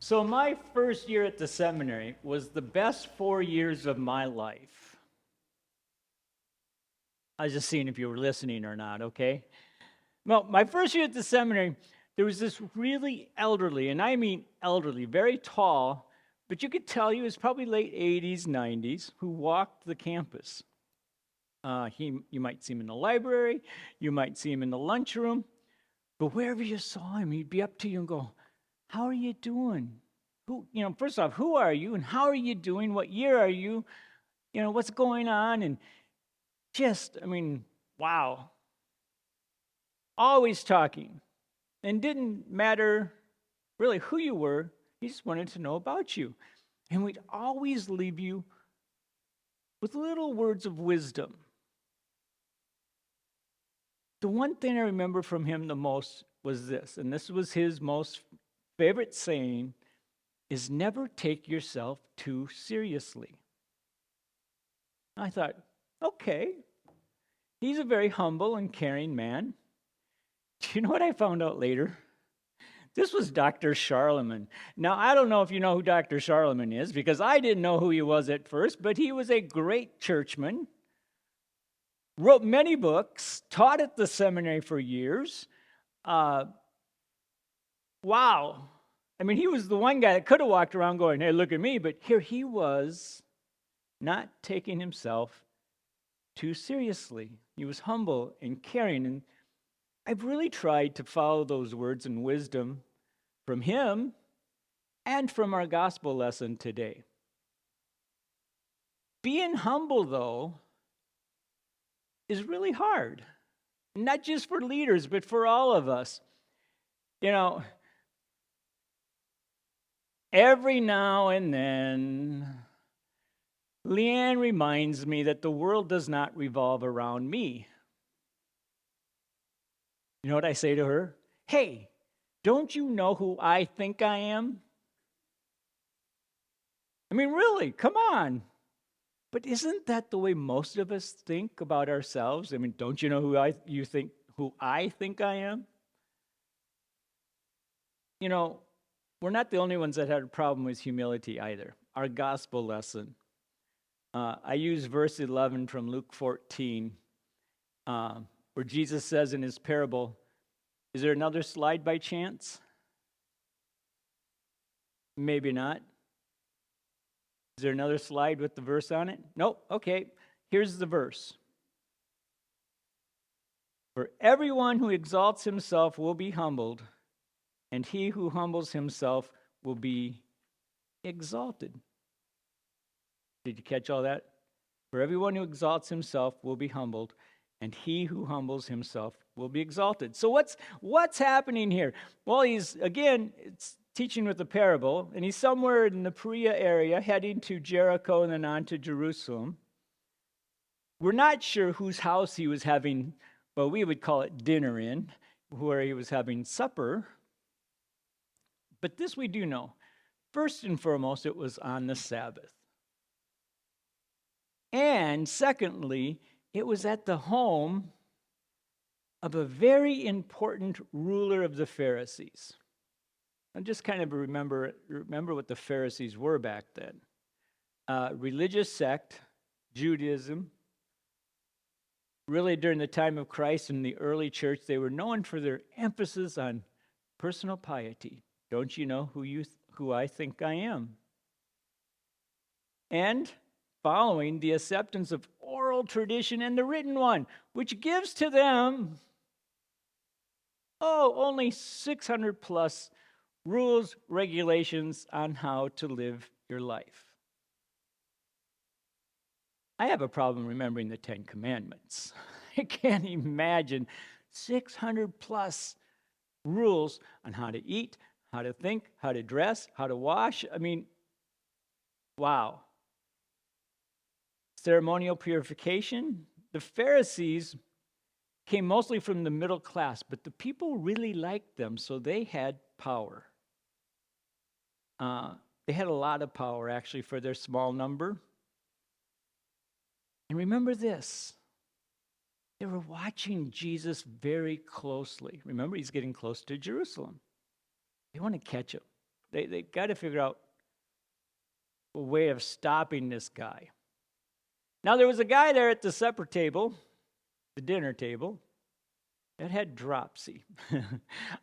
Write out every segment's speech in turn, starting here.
So, my first year at the seminary was the best 4 years of my life. I was just seeing if you were listening or not, okay? Well, my first year at the seminary, there was this really elderly, and I mean elderly, very tall, but you could tell he was probably late 80s, 90s, who walked the campus. You might see him in the library, you might see him in the lunchroom, but wherever you saw him, he'd be up to you and go, "How are you doing? First off, who are you and how are you doing? What year are you? What's going on?" And wow. Always talking. And didn't matter really who you were, he just wanted to know about you. And we'd always leave you with little words of wisdom. The one thing I remember from him the most was this, and this was his most favorite saying, is never take yourself too seriously. I thought, okay, he's a very humble and caring man. Do you know what I found out later? This was Dr. Charlemagne. Now, I don't know if you know who Dr. Charlemagne is, because I didn't know who he was at first, but he was a great churchman, wrote many books, taught at the seminary for years. Wow. I mean, he was the one guy that could have walked around going, "Hey, look at me," but here he was, not taking himself too seriously. He was humble and caring, and I've really tried to follow those words and wisdom from him and from our gospel lesson today. Being humble, though, is really hard, not just for leaders, but for all of us. You know, every now and then, Leanne reminds me that the world does not revolve around me. You know what I say to her? "Hey, don't you know who I think I am?" I mean, really, come on. But isn't that the way most of us think about ourselves? I mean, don't you know who I think I am? You know, we're not the only ones that had a problem with humility either. Our gospel lesson. I use verse 11 from Luke 14, where Jesus says in his parable, is there another slide by chance? Maybe not. Is there another slide with the verse on it? Nope. Okay. Here's the verse. For everyone who exalts himself will be humbled, and he who humbles himself will be exalted. Did you catch all that? For everyone who exalts himself will be humbled, and he who humbles himself will be exalted. So what's happening here? Well, it's teaching with a parable, and he's somewhere in the Perea area, heading to Jericho and then on to Jerusalem. We're not sure whose house he was having, well, we would call it dinner in, where he was having supper. But this we do know. First and foremost, it was on the Sabbath. And secondly, it was at the home of a very important ruler of the Pharisees. And just kind of remember what the Pharisees were back then. Religious sect, Judaism. Really, during the time of Christ in the early church, they were known for their emphasis on personal piety. Don't you know who I think I am? And following the acceptance of oral tradition and the written one, which gives to them, only 600 plus rules, regulations on how to live your life. I have a problem remembering the 10 Commandments. I can't imagine 600 plus rules on how to eat, how to think, how to dress, how to wash. I mean, wow. Ceremonial purification. The Pharisees came mostly from the middle class, but the people really liked them, so they had power. They had a lot of power, actually, for their small number. And remember this, they were watching Jesus very closely. Remember, he's getting close to Jerusalem. They want to catch him. They got to figure out a way of stopping this guy. Now, there was a guy there at the supper table, the dinner table, that had dropsy.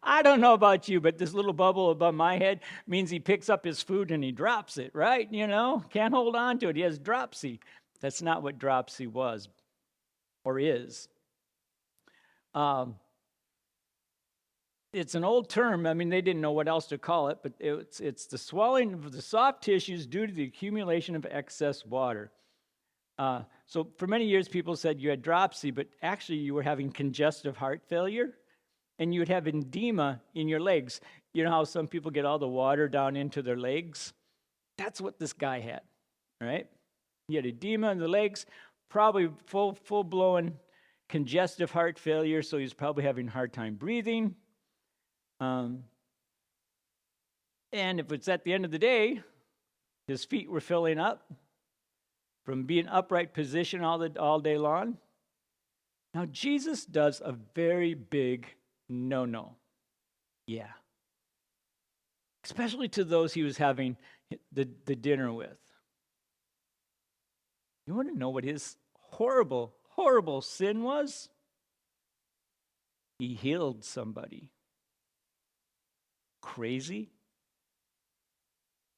I don't know about you, but this little bubble above my head means he picks up his food and he drops it, right? Can't hold on to it. He has dropsy. That's not what dropsy was or is. It's an old term. I mean, they didn't know what else to call it, but it's the swelling of the soft tissues due to the accumulation of excess water. So for many years, people said you had dropsy, but actually you were having congestive heart failure, and you would have edema in your legs. You know how some people get all the water down into their legs? That's what this guy had, right? He had edema in the legs, probably full-blown congestive heart failure, so he's probably having a hard time breathing. And if it's at the end of the day, his feet were filling up from being upright position all day long. Now, Jesus does a very big no-no. Yeah. Especially to those he was having the dinner with. You want to know what his horrible, horrible sin was? He healed somebody. Crazy?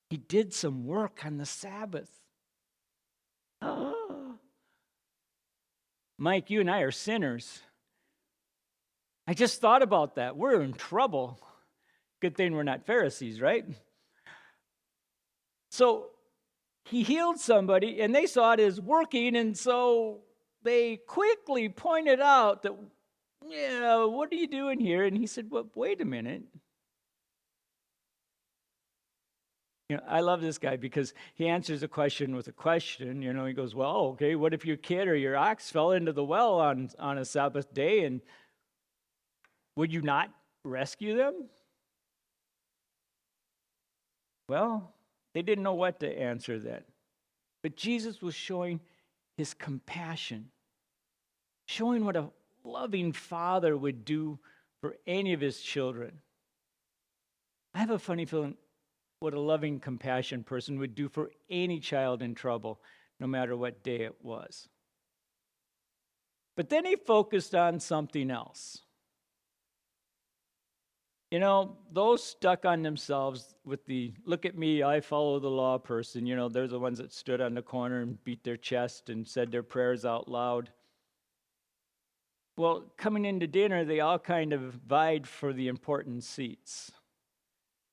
He did some work on the Sabbath. Mike, you and I are sinners. I just thought about that. We're in trouble. Good thing we're not Pharisees, right? So he healed somebody, and they saw it as working, and so they quickly pointed out that, yeah, what are you doing here? And he said, well, wait a minute. I love this guy because he answers a question with a question. He goes, well, okay, what if your kid or your ox fell into the well on a Sabbath day, and would you not rescue them? Well, they didn't know what to answer then. But Jesus was showing his compassion, showing what a loving father would do for any of his children. I have a funny feeling what a loving, compassionate person would do for any child in trouble, no matter what day it was. But then he focused on something else. Those stuck on themselves with the, look at me, I follow the law person, they're the ones that stood on the corner and beat their chest and said their prayers out loud. Well, coming into dinner, they all kind of vied for the important seats.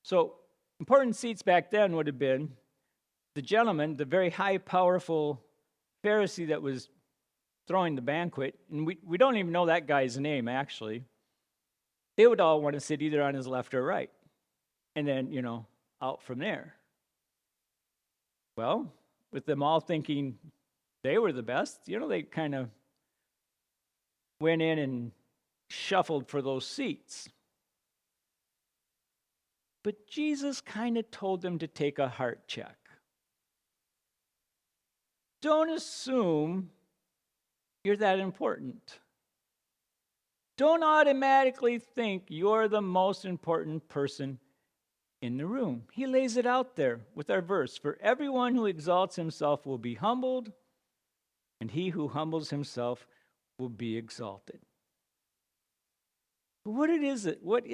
So, important seats back then would have been the gentleman, the very high, powerful Pharisee that was throwing the banquet, and we don't even know that guy's name, actually. They would all want to sit either on his left or right, and then, out from there. Well, with them all thinking they were the best, they kind of went in and shuffled for those seats. But Jesus kind of told them to take a heart check. Don't assume you're that important. Don't automatically think you're the most important person in the room. He lays it out there with our verse. For everyone who exalts himself will be humbled, and he who humbles himself will be exalted. What is it? What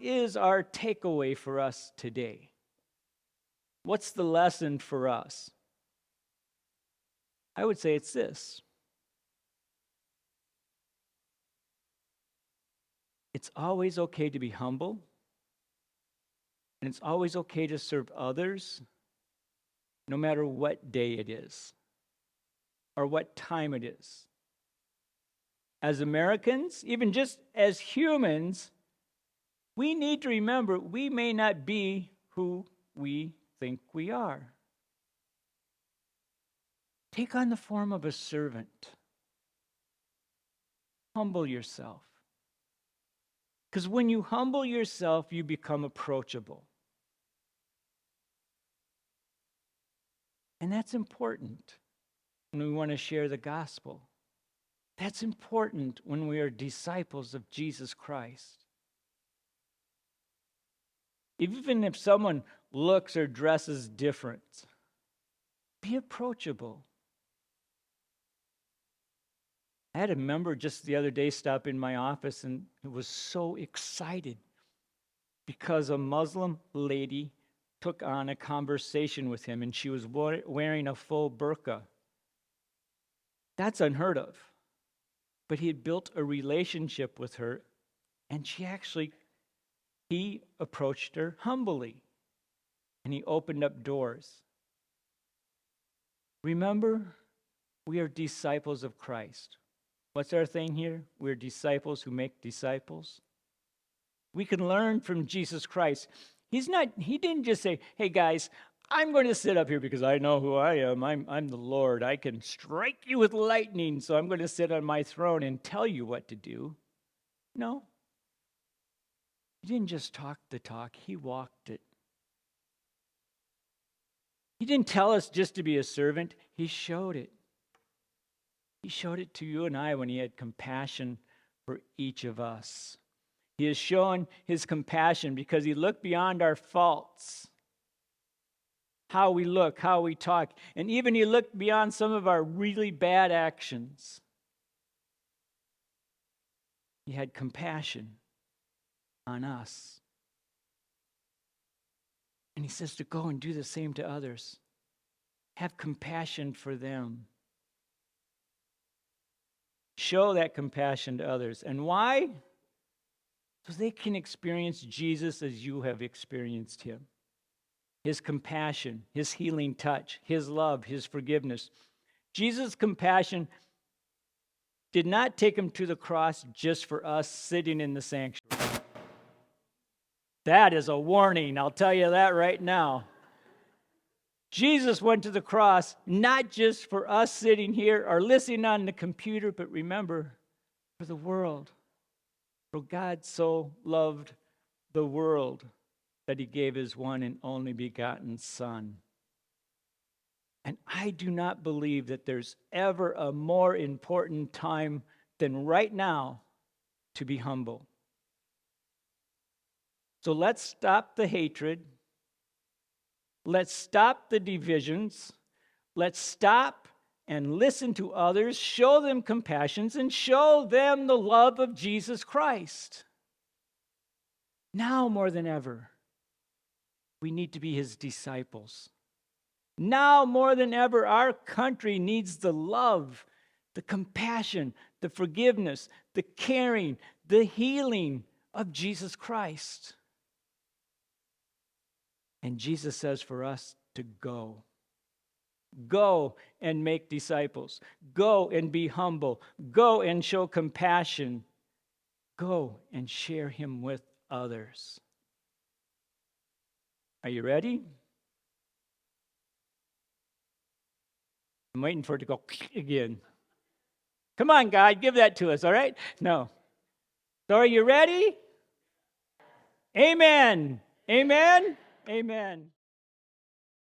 is our takeaway for us today? What's the lesson for us? I would say it's this. It's always okay to be humble, and it's always okay to serve others, no matter what day it is or what time it is. As Americans, even just as humans, we need to remember we may not be who we think we are. Take on the form of a servant. Humble yourself. Because when you humble yourself, you become approachable. And that's important when we want to share the gospel. That's important when we are disciples of Jesus Christ. Even if someone looks or dresses different, be approachable. I had a member just the other day stop in my office and was so excited because a Muslim lady took on a conversation with him and she was wearing a full burqa. That's unheard of. But he had built a relationship with her, and he approached her humbly, and he opened up doors. Remember, we are disciples of Christ. What's our thing here? We're disciples who make disciples. We can learn from Jesus Christ. He didn't just say, hey guys, I'm going to sit up here because I know who I am. I'm the Lord. I can strike you with lightning, so I'm going to sit on my throne and tell you what to do. No. He didn't just talk the talk, he walked it. He didn't tell us just to be a servant, he showed it. He showed it to you and I when he had compassion for each of us. He has shown his compassion because he looked beyond our faults, how we look, how we talk, and even he looked beyond some of our really bad actions. He had compassion on us. And he says to go and do the same to others. Have compassion for them. Show that compassion to others. And why? So they can experience Jesus as you have experienced him. His compassion, his healing touch, his love, his forgiveness. Jesus' compassion did not take him to the cross just for us sitting in the sanctuary. That is a warning, I'll tell you that right now. Jesus went to the cross not just for us sitting here or listening on the computer, but remember, for the world. For God so loved the world that he gave his one and only begotten Son. And I do not believe that there's ever a more important time than right now to be humble. So let's stop the hatred. Let's stop the divisions. Let's stop and listen to others, show them compassion, and show them the love of Jesus Christ. Now more than ever, we need to be his disciples. Now more than ever, our country needs the love, the compassion, the forgiveness, the caring, the healing of Jesus Christ. And Jesus says for us to go. Go and make disciples. Go and be humble. Go and show compassion. Go and share him with others. Are you ready? I'm waiting for it to go again. Come on, God, give that to us, all right? No. So are you ready? Amen. Amen. Amen.